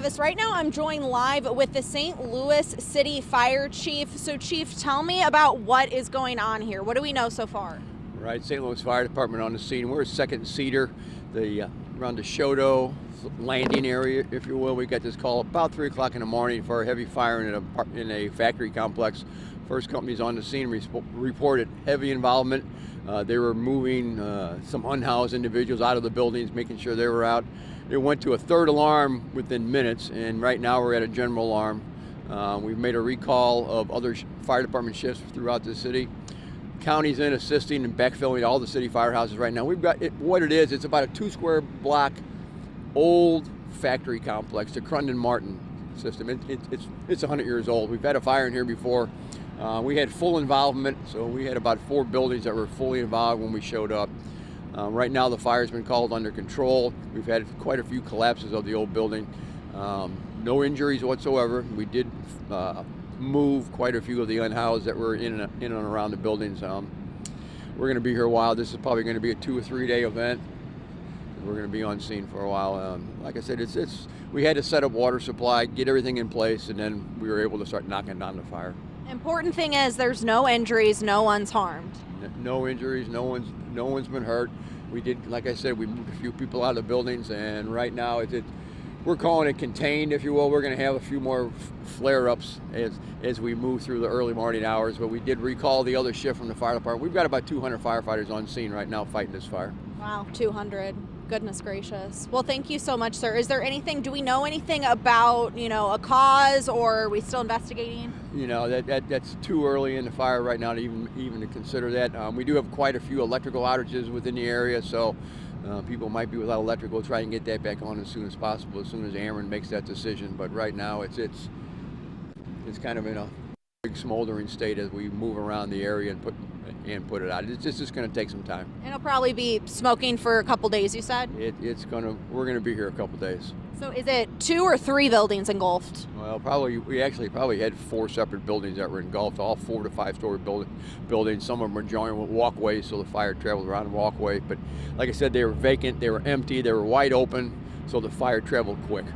Right now I'm joined live with the St. Louis City Fire Chief. So Chief, tell me about what is going on here. What do we know so far? Right, St. Louis Fire Department on the scene. We're a second cedar, around the Shodo landing area, if you will. We got this call about 3 o'clock in the morning for a heavy fire in a factory complex. First companies on the scene reported heavy involvement. They were moving some unhoused individuals out of the buildings, making sure they were out. It went to a third alarm within minutes, and right now we're at a general alarm. We've made a recall of other fire department shifts throughout the city. County's in assisting and backfilling all the city firehouses right now. We've got what it is. It's about a 2 square block old factory complex, the Crundon Martin system. It's 100 years old. We've had a fire in here before. We had full involvement, so we had about 4 buildings that were fully involved when we showed up. Right now the fire's been called under control. We've had quite a few collapses of the old building. No injuries whatsoever. We did move quite a few of the unhoused that were in and around the buildings. We're going to be here a while. This is probably going to be a 2 or 3 day event. We're going to be on scene for a while. Like I said, we had to set up water supply, get everything in place, and then we were able to start knocking down the fire. Important thing is there's no injuries, no one's harmed. No injuries, no one's been hurt. We did, like I said, we moved a few people out of the buildings, and right now we're calling it contained, if you will. We're going to have a few more flare-ups as we move through the early morning hours, but we did recall the other shift from the fire department. We've got about 200 firefighters on scene right now fighting this fire. Wow, 200. Goodness gracious. Well, thank you so much, sir. Is there anything, do we know anything about, a cause, or are we still investigating? That's too early in the fire right now to even to consider that. We do have quite a few electrical outages within the area, so people might be without electrical. We'll try and get that back on as soon as possible, as soon as Aaron makes that decision. But right now it's kind of in a big smoldering state as we move around the area and put it out. It's just going to take some time. And it'll probably be smoking for a couple days, you said? We're going to be here a couple days. So is it 2 or 3 buildings engulfed? Well, we actually had 4 separate buildings that were engulfed, all 4 to 5 story buildings. Some of them were joined with walkways, so the fire traveled around the walkway. But like I said, they were vacant, they were empty, they were wide open, so the fire traveled quick.